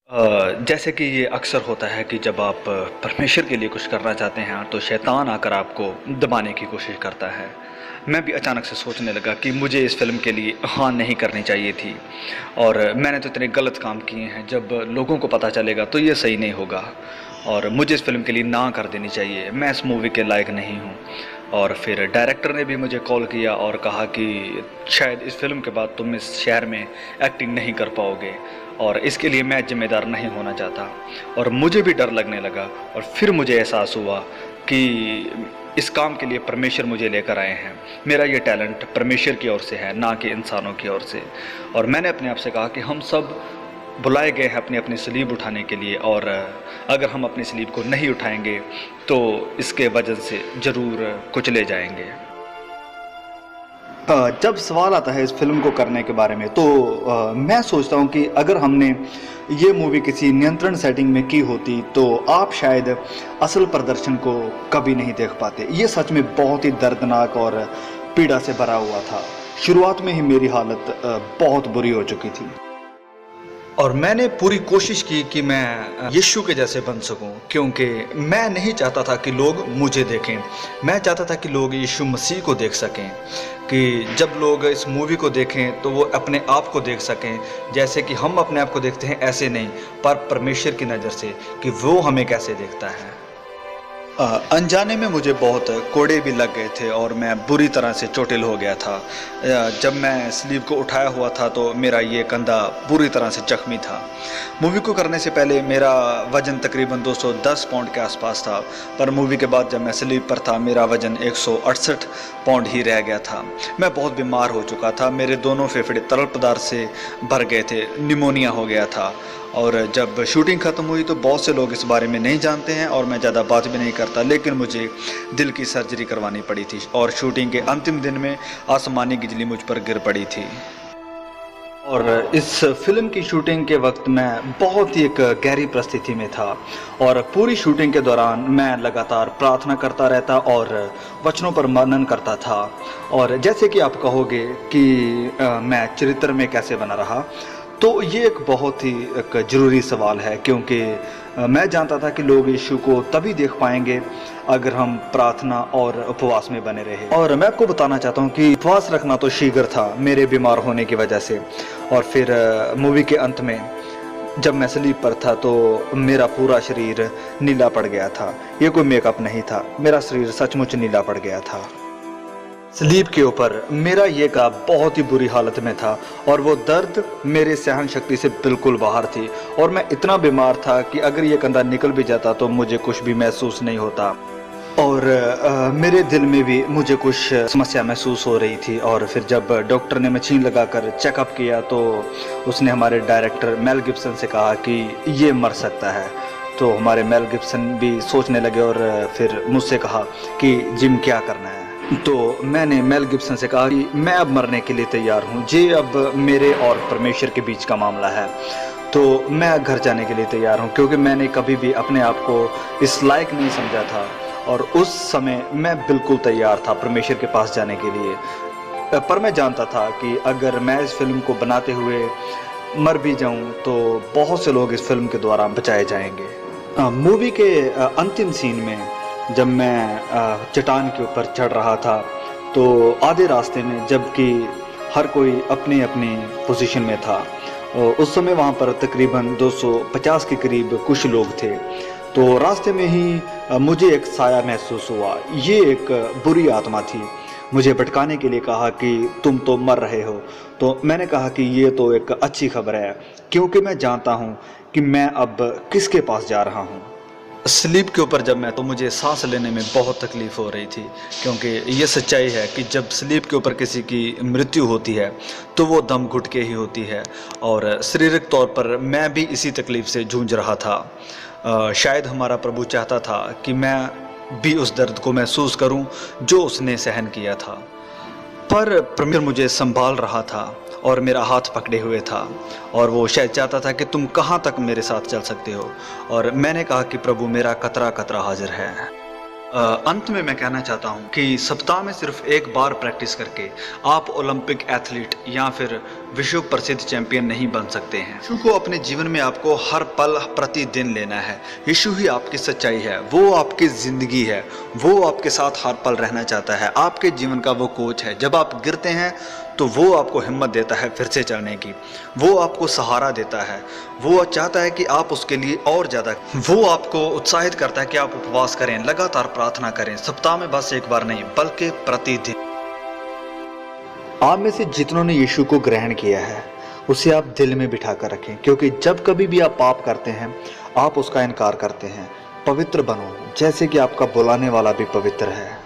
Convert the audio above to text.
जैसे कि ये अक्सर होता है कि जब आप परमेश्वर के लिए कुछ करना चाहते हैं तो शैतान आकर आपको दबाने की कोशिश करता है। मैं भी अचानक से सोचने लगा कि मुझे इस फ़िल्म के लिए हाँ नहीं करनी चाहिए थी और मैंने तो इतने गलत काम किए हैं, जब लोगों को पता चलेगा तो ये सही नहीं होगा और मुझे इस फ़िल्म के लिए ना कर देनी चाहिए, मैं इस मूवी के लायक नहीं हूँ। और फिर डायरेक्टर ने भी मुझे कॉल किया और कहा कि शायद इस फ़िल्म के बाद तुम इस शहर में एक्टिंग नहीं कर पाओगे और इसके लिए मैं ज़िम्मेदार नहीं होना चाहता। और मुझे भी डर लगने लगा और फिर मुझे एहसास हुआ कि इस काम के लिए परमेश्वर मुझे लेकर आए हैं। मेरा ये टैलेंट परमेश्वर की ओर से है, ना कि इंसानों की ओर से। और मैंने अपने आप से कहा कि हम सब बुलाए गए हैं अपनी अपनी सलीब उठाने के लिए, और अगर हम अपनी सलीब को नहीं उठाएंगे तो इसके वजह से ज़रूर कुचले जाएंगे। जब सवाल आता है इस फिल्म को करने के बारे में तो मैं सोचता हूँ कि अगर हमने ये मूवी किसी नियंत्रण सेटिंग में की होती तो आप शायद असल प्रदर्शन को कभी नहीं देख पाते। ये सच में बहुत ही दर्दनाक और पीड़ा से भरा हुआ था। शुरुआत में ही मेरी हालत बहुत बुरी हो चुकी थी और मैंने पूरी कोशिश की कि मैं यीशु के जैसे बन सकूं, क्योंकि मैं नहीं चाहता था कि लोग मुझे देखें। मैं चाहता था कि लोग यीशु मसीह को देख सकें, कि जब लोग इस मूवी को देखें तो वो अपने आप को देख सकें जैसे कि हम अपने आप को देखते हैं, ऐसे नहीं पर परमेश्वर की नज़र से कि वो हमें कैसे देखता है। अनजाने में मुझे बहुत कोड़े भी लग गए थे और मैं बुरी तरह से चोटिल हो गया था। जब मैं स्लीव को उठाया हुआ था तो मेरा ये कंधा बुरी तरह से जख्मी था। मूवी को करने से पहले मेरा वज़न तकरीबन 210 पाउंड के आसपास था, पर मूवी के बाद जब मैं स्लीव पर था मेरा वज़न 168 पाउंड ही रह गया था। मैं बहुत बीमार हो चुका था, मेरे दोनों फेफड़े तरल पदार्थ से भर गए थे, निमोनिया हो गया था। और जब शूटिंग ख़त्म हुई तो बहुत से लोग इस बारे में नहीं जानते हैं और मैं ज़्यादा बात भी नहीं करता, लेकिन मुझे दिल की सर्जरी करवानी पड़ी थी और शूटिंग के अंतिम दिन में आसमानी बिजली मुझ पर गिर पड़ी थी। और इस फिल्म की शूटिंग के वक्त मैं बहुत ही एक गहरी परिस्थिति में था और पूरी शूटिंग के दौरान मैं लगातार प्रार्थना करता रहता और वचनों पर मनन करता था। और जैसे कि आप कहोगे कि मैं चरित्र में कैसे बना रहा, तो ये एक बहुत ही एक ज़रूरी सवाल है, क्योंकि मैं जानता था कि लोग यीशु को तभी देख पाएंगे अगर हम प्रार्थना और उपवास में बने रहे। और मैं आपको बताना चाहता हूँ कि उपवास रखना तो शीघ्र था मेरे बीमार होने की वजह से। और फिर मूवी के अंत में जब मैं स्लीप पर था तो मेरा पूरा शरीर नीला पड़ गया था। ये कोई मेकअप नहीं था, मेरा शरीर सचमुच नीला पड़ गया था। स्लीप के ऊपर मेरा ये का बहुत ही बुरी हालत में था और वो दर्द मेरे सहन शक्ति से बिल्कुल बाहर थी और मैं इतना बीमार था कि अगर ये कंधा निकल भी जाता तो मुझे कुछ भी महसूस नहीं होता। और मेरे दिल में भी मुझे कुछ समस्या महसूस हो रही थी। और फिर जब डॉक्टर ने मशीन लगाकर चेकअप किया तो उसने हमारे डायरेक्टर मेल गिब्सन से कहा कि ये मर सकता है। तो हमारे मेल गिब्सन भी सोचने लगे और फिर मुझसे कहा कि जिम क्या करना है। तो मैंने मेल गिब्सन से कहा कि मैं अब मरने के लिए तैयार हूँ, ये अब मेरे और परमेश्वर के बीच का मामला है, तो मैं घर जाने के लिए तैयार हूँ, क्योंकि मैंने कभी भी अपने आप को इस लायक नहीं समझा था और उस समय मैं बिल्कुल तैयार था परमेश्वर के पास जाने के लिए। पर मैं जानता था कि अगर मैं इस फिल्म को बनाते हुए मर भी जाऊँ तो बहुत से लोग इस फिल्म के द्वारा बचाए जाएंगे। मूवी के अंतिम सीन में जब मैं चट्टान के ऊपर चढ़ रहा था तो आधे रास्ते में, जबकि हर कोई अपनी अपनी पोजीशन में था, उस समय वहाँ पर तकरीबन 250 के करीब कुछ लोग थे। तो रास्ते में ही मुझे एक साया महसूस हुआ। ये एक बुरी आत्मा थी, मुझे भटकाने के लिए कहा कि तुम तो मर रहे हो। तो मैंने कहा कि ये तो एक अच्छी खबर है, क्योंकि मैं जानता हूँ कि मैं अब किसके पास जा रहा हूँ। स्लीप के ऊपर जब मैं तो मुझे सांस लेने में बहुत तकलीफ़ हो रही थी, क्योंकि ये सच्चाई है कि जब स्लीप के ऊपर किसी की मृत्यु होती है तो वो दम घुट के ही होती है। और शारीरिक तौर पर मैं भी इसी तकलीफ़ से जूझ रहा था। शायद हमारा प्रभु चाहता था कि मैं भी उस दर्द को महसूस करूं जो उसने सहन किया था, पर परमेश्वर मुझे संभाल रहा था और मेरा हाथ पकड़े हुए था और वो शायद चाहता था कि तुम कहाँ तक मेरे साथ चल सकते हो। और मैंने कहा कि प्रभु मेरा कतरा कतरा हाजिर है। अंत में मैं कहना चाहता हूं कि सप्ताह में सिर्फ एक बार प्रैक्टिस करके आप ओलंपिक एथलीट या फिर विश्व प्रसिद्ध चैंपियन नहीं बन सकते हैं। यीशु को अपने जीवन में आपको हर पल प्रतिदिन लेना है। यीशु ही आपकी सच्चाई है, वो आपकी जिंदगी है, वो आपके साथ हर पल रहना चाहता है, आपके जीवन का वो कोच है। जब आप गिरते हैं तो वो आपको हिम्मत देता है फिर से चलने की, वो आपको सहारा देता है, वो चाहता है कि आप उसके लिए और ज़्यादा, वो आपको उत्साहित करता है कि आप उपवास करें, लगातार प्रार्थना करें, सप्ताह में बस एक बार नहीं बल्कि प्रतिदिन। आप में से जितनों ने यीशु को ग्रहण किया है उसे आप दिल में बिठा कर रखें, क्योंकि जब कभी भी आप पाप करते हैं आप उसका इनकार करते हैं। पवित्र बनो जैसे कि आपका बुलाने वाला भी पवित्र है।